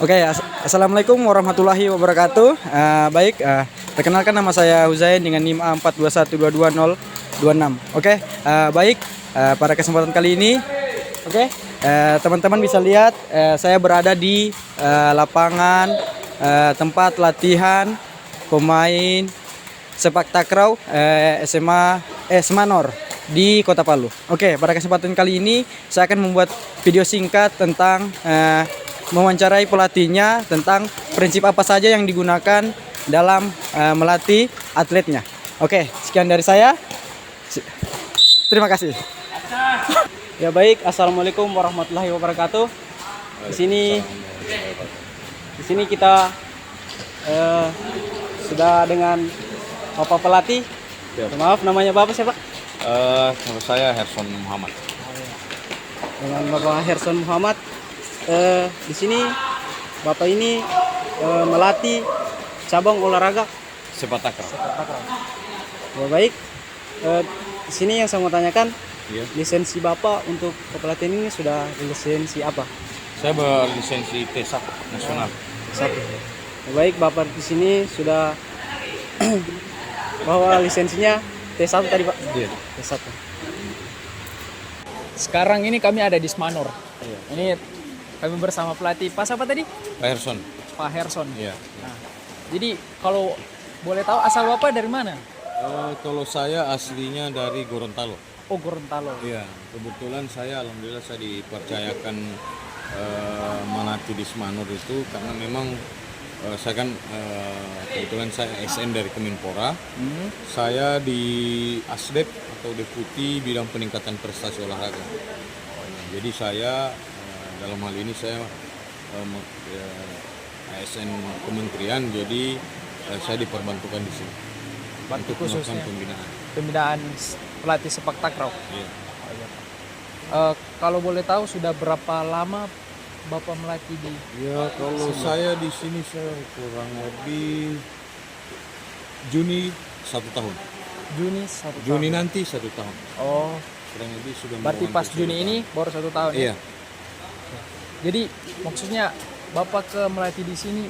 Oke, assalamualaikum warahmatullahi wabarakatuh. Perkenalkan nama saya Huzain dengan NIM A42122026. Pada kesempatan kali ini, teman-teman bisa lihat saya berada di lapangan tempat latihan pemain sepak takraw SMA Manor di Kota Palu. Pada kesempatan kali ini saya akan membuat video singkat tentang mewawancarai pelatihnya tentang prinsip apa saja yang digunakan dalam melatih atletnya. Sekian dari saya. Terima kasih. Ya baik, assalamualaikum warahmatullahi wabarakatuh. Di sini kita sudah dengan Bapak pelatih. Maaf, namanya Bapak siapa? Nama saya Herson Muhammad. Dengan Bapak Herson Muhammad. Di sini Bapak ini melatih cabang olahraga Sepak takraw. Ya baik. Di sini yang saya mau tanyakan, Iya. lisensi Bapak untuk kepelatihan ini sudah lisensi apa? Saya berlisensi T1 nasional. Satu. Ya, baik, Bapak di sini sudah bahwa lisensinya T1 tadi, Pak. Iya. T1. Sekarang ini kami ada di Smanor. Ini kami bersama pelatih Pak apa tadi? Pak Herson. Pak Herson. Iya. Nah, jadi kalau boleh tahu asal Bapak dari mana? Kalau saya aslinya dari Gorontalo. Oh, Gorontalo. Iya. Kebetulan alhamdulillah saya dipercayakan melatih di Semanur itu karena memang saya kan kebetulan saya SN dari Kemenpora. Saya di ASDEP atau Deputi Bidang Peningkatan Prestasi Olahraga. Jadi saya dalam hal ini saya ASN Kementerian, jadi saya diperbantukan di sini untuk melakukan Pembinaan pelatih sepak takraw. Iya. Kalau boleh tahu sudah berapa lama Bapak melatih di? Ya, kalau saya di sini saya kurang lebih Juni 1 tahun. Juni 1 tahun. Juni nanti 1 tahun. Oh, Kurang lebih sudah. berarti mau pas hampir Juni 1 ini tahun. baru 1 tahun. Iya. Jadi maksudnya Bapak ke melatih di sini,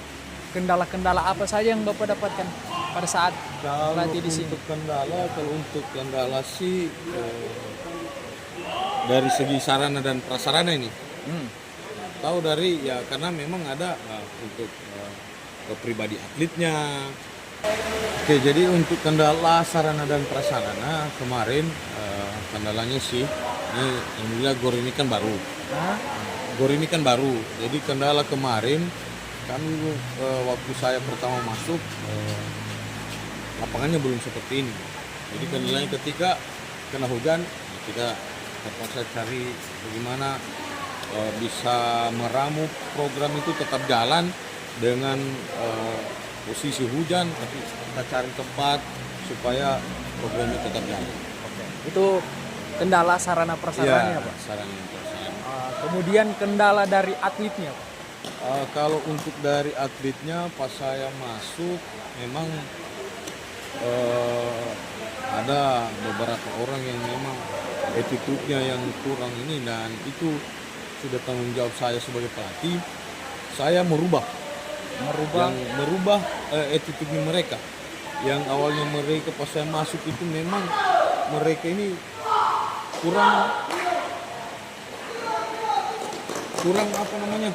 kendala-kendala apa saja yang Bapak dapatkan pada saat Kalau melatih di sini? kalau untuk kendala sih dari segi sarana dan prasarana ini. Tahu dari ya karena memang ada untuk pribadi atletnya. Oke, jadi untuk kendala sarana dan prasarana kemarin kendalanya sih ini alhamdulillah GOR ini kan baru. GOR ini kan baru. Jadi kendala kemarin kami waktu saya pertama masuk lapangannya belum seperti ini. Jadi kendalanya ketika kena hujan kita terpaksa cari bagaimana bisa meramu program itu tetap jalan dengan posisi hujan, tapi kita cari tempat supaya programnya tetap jalan. Itu kendala sarana prasarananya, Pak. Sarana dan prasarana. Kemudian kendala dari atletnya, Pak. Kalau untuk dari atletnya pas saya masuk memang ada beberapa orang yang memang attitude-nya yang kurang ini, dan itu sudah tanggung jawab saya sebagai pelatih. Saya merubah attitude-nya mereka. Yang awalnya mereka pas saya masuk itu memang mereka ini kurang apa namanya?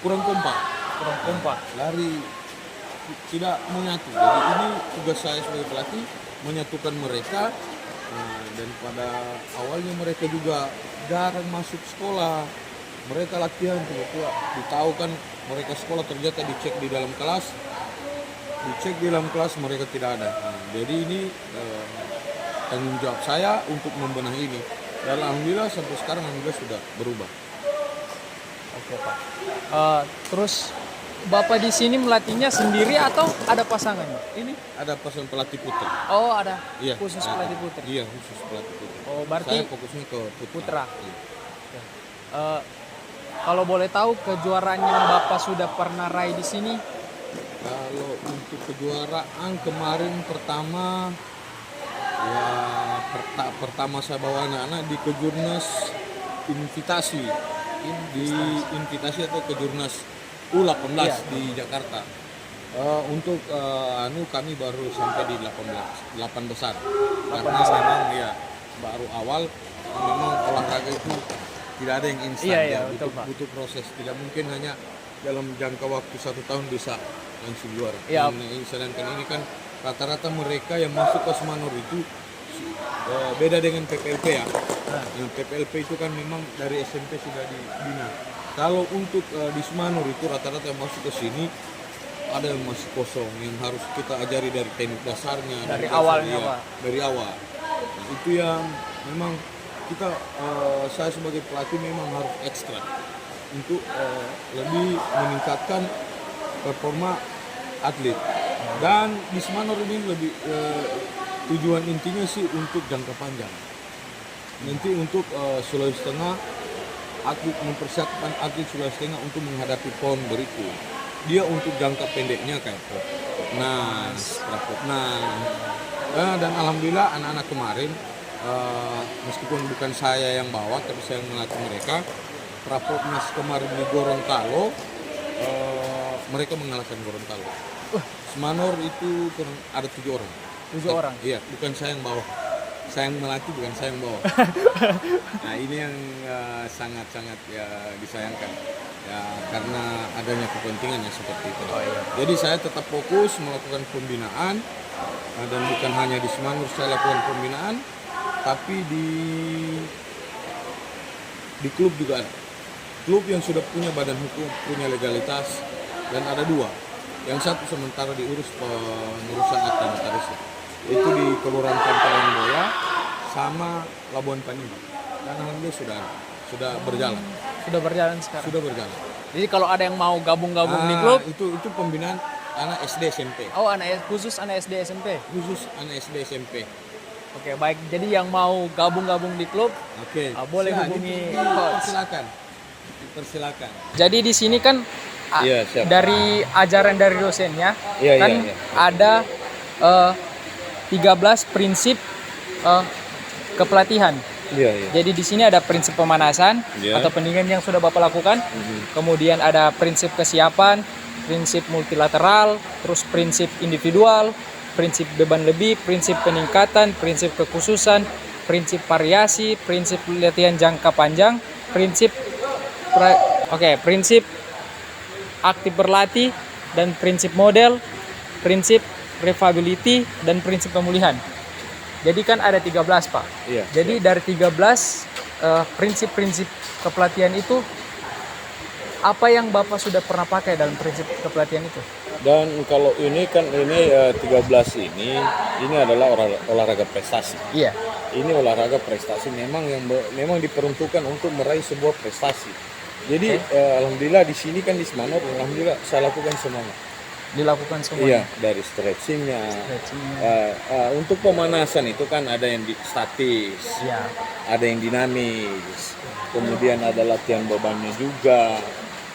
Kurang kompak. Lari tidak menyatu. Jadi ini tugas saya sebagai pelatih menyatukan mereka. Dan pada awalnya mereka juga jarang masuk sekolah. Mereka latihan tiba-tiba ditahu kan mereka sekolah, ternyata dicek di dalam kelas. Mereka tidak ada. Jadi ini tanggung jawab saya untuk membenahi ini. Dan alhamdulillah sampai sekarang sudah berubah. Oke, Pak. Terus Bapak di sini melatihnya sendiri atau ada pasangannya? Ini ada pasang pelatih putri. Oh, ada Iya, khusus ada. pelatih putri. Iya, khusus pelatih putri. Oh, berarti Saya fokusnya ke putra. Iya. Kalau boleh tahu kejuaraan yang Bapak sudah pernah raih di sini? Kalau untuk kejuaraan kemarin pertama pertama saya bawa anak-anak di Kejurnas Invitasi diinvitasi atau ke Jurnas U18 Iya. di Jakarta. Untuk kami baru sampai di 8 besar. Karena memang ya baru awal, memang olahraga itu tidak ada yang instan, Iya, ya, betul, Pak. butuh proses. Tidak mungkin hanya dalam jangka waktu 1 tahun bisa langsung juara. Iya. Sedangkan ini kan rata-rata mereka yang masuk ke Semanur itu beda dengan PPLP ya. Yang PPLP itu kan memang dari SMP sudah dibina. Kalau untuk di Semanur itu rata-rata yang masuk ke sini ada yang masih kosong, yang harus kita ajari dari teknik dasarnya Dari dasar, awalnya, ya, Pak. dari awal. Nah, itu yang memang kita saya sebagai pelatih memang harus ekstra untuk lebih meningkatkan performa atlet. Dan di Semanur ini lebih tujuan intinya sih untuk jangka panjang. Nanti untuk Sulawesi Tengah, atlet mempersiapkan atlet Sulawesi Tengah untuk menghadapi PON berikut. Dia untuk jangka pendeknya kayak Popnas, Prapopnas. Dan alhamdulillah anak-anak kemarin, meskipun bukan saya yang bawa, tapi saya melatih mereka. Prapopnas kemarin di Gorontalo, mereka mengalahkan Gorontalo. Semanur itu ada 7 orang. 7 orang. Iya, bukan saya yang bawa. Saya yang melatih, bukan saya yang bawa. Nah, ini yang sangat-sangat ya disayangkan. Ya, karena adanya kepentingan yang seperti itu. Jadi saya tetap fokus melakukan pembinaan, dan bukan hanya di Semanur saya lakukan pembinaan, tapi di klub juga ada. Klub yang sudah punya badan hukum, punya legalitas, dan ada 2. Yang satu sementara diurus pengurusan akta notaris. Itu di Kelurahan Pantalan Boya sama Labuan Panima. Dan alhamdulillah sudah berjalan. Sudah berjalan sekarang. Sudah berjalan. Jadi kalau ada yang mau gabung-gabung di klub, itu pembinaan anak SD SMP. khusus anak SD SMP. Khusus anak SD SMP. Oke, baik. Jadi yang mau gabung-gabung di klub, Oke. boleh hubungi coach. Persilakan. Jadi di sini kan Iya, siap. dari ajaran dari dosennya Iya, kan iya. ada 13 prinsip kepelatihan. Iya, iya. Jadi di sini ada prinsip pemanasan Iya. atau pendinginan yang sudah Bapak lakukan. Kemudian ada prinsip kesiapan, prinsip multilateral, terus prinsip individual, prinsip beban lebih, prinsip peningkatan, prinsip kekhususan, prinsip variasi, prinsip latihan jangka panjang, prinsip prinsip aktif berlatih, dan prinsip model, prinsip reliability, dan prinsip pemulihan. Jadi kan ada 13, Pak. Iya. Jadi dari 13 prinsip-prinsip kepelatihan itu, apa yang Bapak sudah pernah pakai dalam prinsip kepelatihan itu? Dan kalau ini 13 ini adalah olahraga prestasi. Iya. Ini olahraga prestasi memang diperuntukkan untuk meraih sebuah prestasi. Jadi alhamdulillah di sini kan di Semanur, alhamdulillah saya lakukan semuanya. Dilakukan semua. Iya, dari stretchingnya. Untuk pemanasan itu kan ada yang statis, Iya. ada yang dinamis, kemudian ada latihan bebannya juga.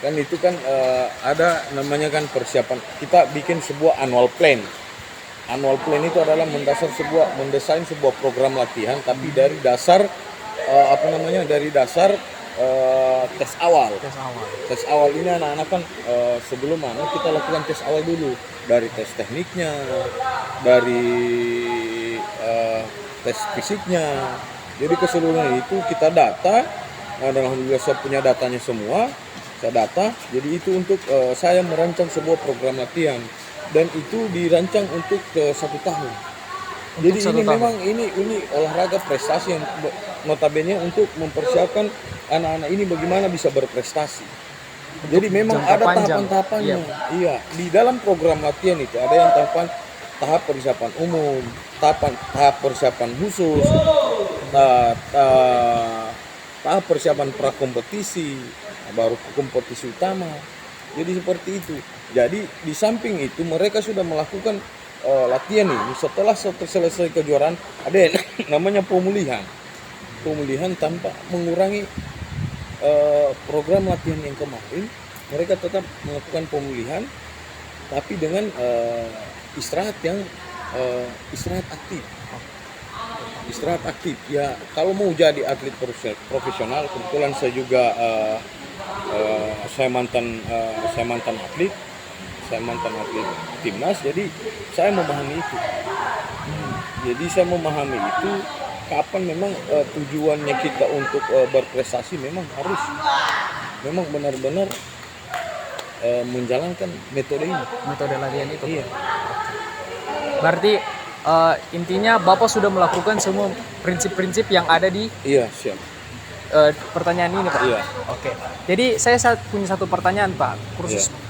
Kan itu kan ada namanya kan persiapan. Kita bikin sebuah annual plan. Annual plan itu adalah mendesain sebuah program latihan, tapi dari dasar dari dasar tes awal. Tes awal ini anak-anak kan sebelum kita lakukan tes awal dulu, dari tes tekniknya, dari tes fisiknya. Jadi keseluruhan itu kita data, dan alhamdulillah saya punya datanya semua, saya data. Jadi itu untuk saya merancang sebuah program latihan, dan itu dirancang untuk 1 tahun. Jadi ini memang ini olahraga prestasi yang notabene untuk mempersiapkan anak-anak ini bagaimana bisa berprestasi. Jadi memang ada tahapan-tahapannya. Iya, di dalam program latihan itu ada yang tahap persiapan umum, tahap persiapan khusus, tahap persiapan prakompetisi, baru kompetisi utama. Jadi seperti itu. Jadi di samping itu mereka sudah melakukan latihan ini. Setelah selesai kejuaraan ada yang namanya pemulihan tanpa mengurangi program latihan yang kemarin. Mereka tetap melakukan pemulihan, tapi dengan istirahat yang istirahat aktif. istirahat aktif. Ya kalau mau jadi atlet profesional, kebetulan saya juga saya mantan atlet, timnas, jadi saya memahami itu. Jadi saya memahami itu kapan memang tujuannya kita untuk berprestasi memang harus benar-benar menjalankan metode ini. Metode latihan itu. Iya. Berarti intinya Bapak sudah melakukan semua prinsip-prinsip yang ada di Iya, siap. pertanyaan ini, Pak. Iya. Oke. Jadi saya punya satu pertanyaan, Pak.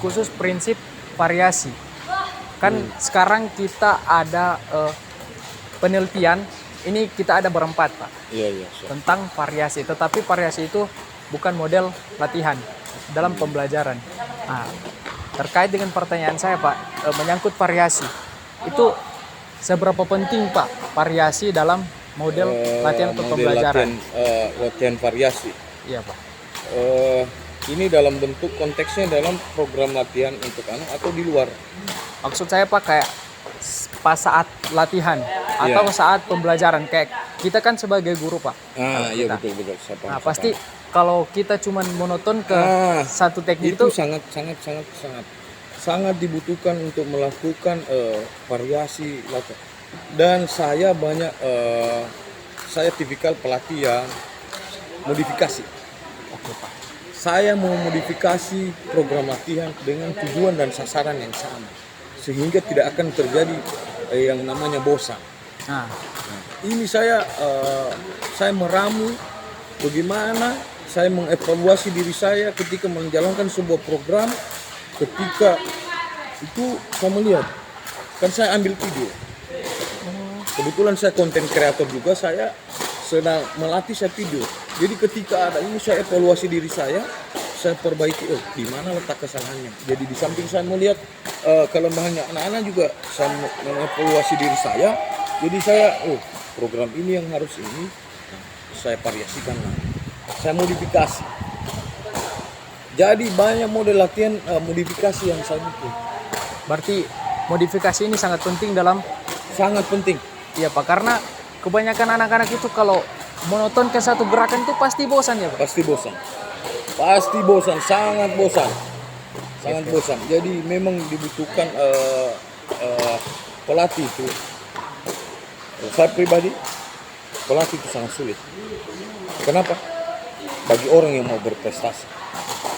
Khusus prinsip variasi. Kan sekarang kita ada penelitian, ini kita ada berempat, Pak, Iya, siap. tentang variasi. Tetapi variasi itu bukan model latihan dalam pembelajaran. Nah, terkait dengan pertanyaan saya, Pak, menyangkut variasi. Itu seberapa penting, Pak, variasi dalam model latihan atau Model pembelajaran? latihan variasi. Iya, Pak. Ini dalam bentuk konteksnya dalam program latihan untuk anak atau di luar. Maksud saya, Pak, kayak pas saat latihan atau saat pembelajaran, kayak kita kan sebagai guru, Pak. Iya, kita. betul. Saya paham, Nah, saya pasti kalau kita cuma monoton ke satu teknik itu itu sangat dibutuhkan untuk melakukan variasi latihan. Dan saya banyak saya tipikal pelatih yang modifikasi. oke, Pak. Saya mau modifikasi program latihan dengan tujuan dan sasaran yang sama, sehingga tidak akan terjadi yang namanya bosan. Nah, Ini saya meramu bagaimana saya mengevaluasi diri saya ketika menjalankan sebuah program. Ketika itu saya melihat, kan saya ambil video. Kebetulan saya konten kreator juga, saya sedang melatih saya video. Jadi ketika ada ini saya evaluasi diri saya perbaiki, di mana letak kesalahannya. Jadi di samping saya melihat kelemahannya anak-anak juga, saya mengevaluasi diri saya. Jadi saya, program ini yang harus ini, saya variasikan lagi. Saya modifikasi. Jadi banyak model latihan modifikasi yang saya bikin. berarti modifikasi ini sangat penting dalam, Sangat penting. iya, Pak, karena kebanyakan anak-anak itu kalau monoton ke satu gerakan itu pasti bosan, ya, Pak. Pasti bosan, sangat bosan. Jadi memang dibutuhkan pelatih itu. Saya pribadi, pelatih itu sangat sulit. Kenapa? Bagi orang yang mau berprestasi.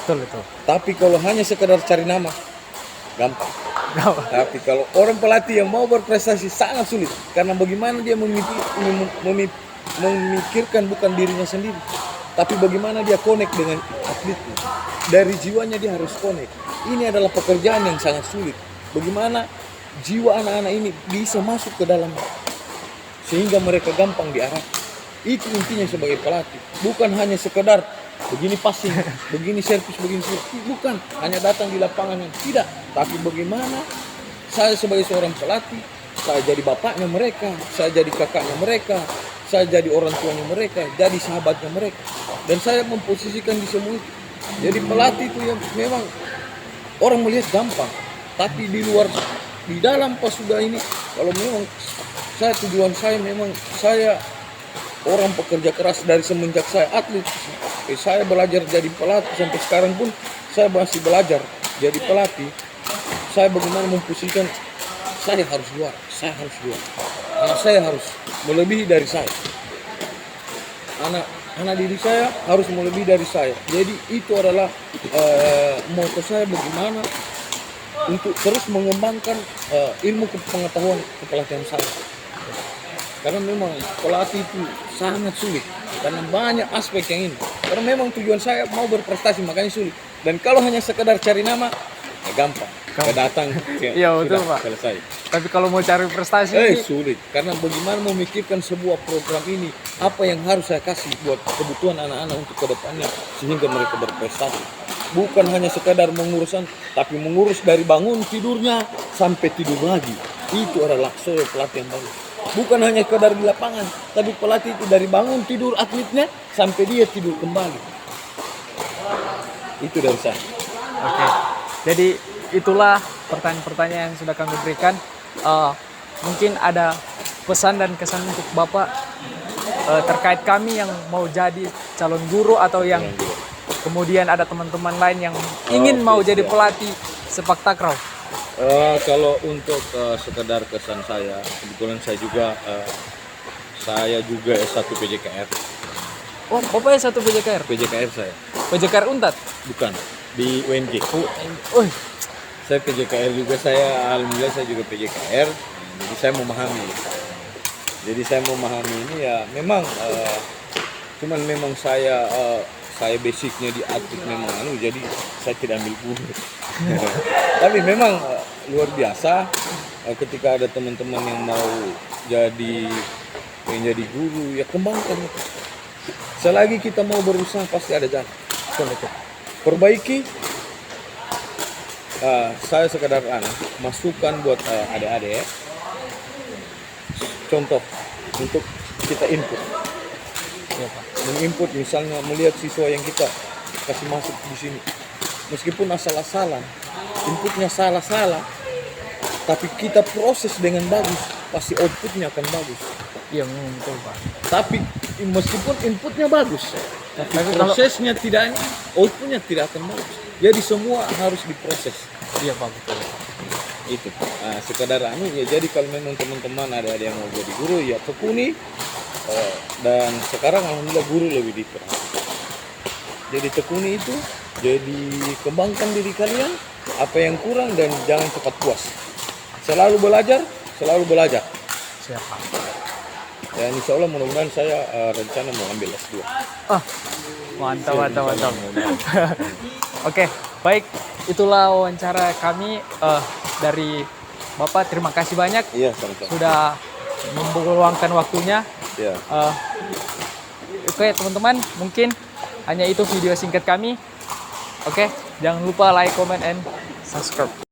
Betul itu. Tapi kalau hanya sekedar cari nama, gampang. Tapi kalau orang pelatih yang mau berprestasi sangat sulit. Karena bagaimana dia memikirkan bukan dirinya sendiri, tapi bagaimana dia connect dengan atletnya. Dari jiwanya dia harus connect. Ini adalah pekerjaan yang sangat sulit. Bagaimana jiwa anak-anak ini bisa masuk ke dalam, sehingga mereka gampang diarah. Itu intinya sebagai pelatih. Bukan hanya sekedar begini passing, begini servis, bukan hanya datang di lapangan yang tidak. Tapi bagaimana saya sebagai seorang pelatih, saya jadi bapaknya mereka, saya jadi kakaknya mereka, saya jadi orang tuanya mereka, jadi sahabatnya mereka. Dan saya memposisikan di semua itu. Jadi pelatih itu yang memang orang melihat gampang, tapi di luar, di dalam pas sudah ini, kalau memang tujuan saya memang saya orang pekerja keras dari semenjak saya atlet. Saya belajar jadi pelatih sampai sekarang pun saya masih belajar jadi pelatih. Saya bagaimana memposisikan saya harus juara, anak saya harus melebihi dari saya, anak diri saya harus melebihi dari saya. Jadi itu adalah moto saya, bagaimana untuk terus mengembangkan ilmu pengetahuan kepelatihan saya. Karena memang pelatih itu sangat sulit, karena banyak aspek yang ini. Karena memang tujuan saya mau berprestasi, makanya sulit. Dan kalau hanya sekedar cari nama, ya gampang. Datang, Iya, betul, Pak. Selesai. Tapi kalau mau cari prestasi Sulit. Karena bagaimana memikirkan sebuah program ini, apa yang harus saya kasih buat kebutuhan anak-anak untuk kedepannya, sehingga mereka berprestasi. Bukan hanya sekedar mengurusan, tapi mengurus dari bangun tidurnya sampai tidur lagi. Itu adalah pelatih yang bagus. Bukan hanya sekedar di lapangan, tapi pelatih itu dari bangun tidur atletnya sampai dia tidur kembali. Itu dari saya. Oke. Jadi itulah pertanyaan-pertanyaan yang sudah kami berikan. Mungkin ada pesan dan kesan untuk Bapak terkait kami yang mau jadi calon guru atau yang kemudian ada teman-teman lain yang ingin mau jadi pelatih sepak takraw? Kalau untuk sekedar kesan saya, kebetulan saya juga S1 PJKR. Oh, Bapak S1 PJKR? PJKR saya. PJKR Untat? Bukan, di UNJ. Oh, Saya PJKR juga, alhamdulillah saya juga PJKR. Jadi saya memahami ini ya memang cuman memang saya basicnya di atlet memang jadi saya tidak ambil guru. Tapi memang luar biasa ketika ada teman-teman yang mau jadi guru ya kembangkan itu. Selagi kita mau berusaha pasti ada jalan. Perbaiki. Saya sekedar masukan buat adik-adik ya. Contoh untuk kita input. Menginput misalnya melihat siswa yang kita kasih masuk di sini. Meskipun asal-asalan, inputnya salah-salah, tapi kita proses dengan bagus, pasti outputnya akan bagus. iya betul Pak. Tapi meskipun inputnya bagus, tapi prosesnya tidak, outputnya tidak akan bagus. Jadi semua harus diproses. Iya Pak, betul. Itu sekedar ya jadi kalau memang teman-teman ada yang mau jadi guru ya tekuni, dan sekarang alhamdulillah guru lebih diperhatikan. Jadi tekuni itu, jadi kembangkan diri kalian, apa yang kurang dan jangan cepat puas. Selalu belajar. Siap Pak. Dan insya Allah mudah-mudahan saya rencana mau ambil S2. Mantap. Oke, baik. Itulah wawancara kami dari Bapak. Terima kasih banyak Iya, sama-sama. sudah meluangkan waktunya. Iya. Oke, teman-teman, mungkin hanya itu video singkat kami. Oke, jangan lupa like, comment, and subscribe.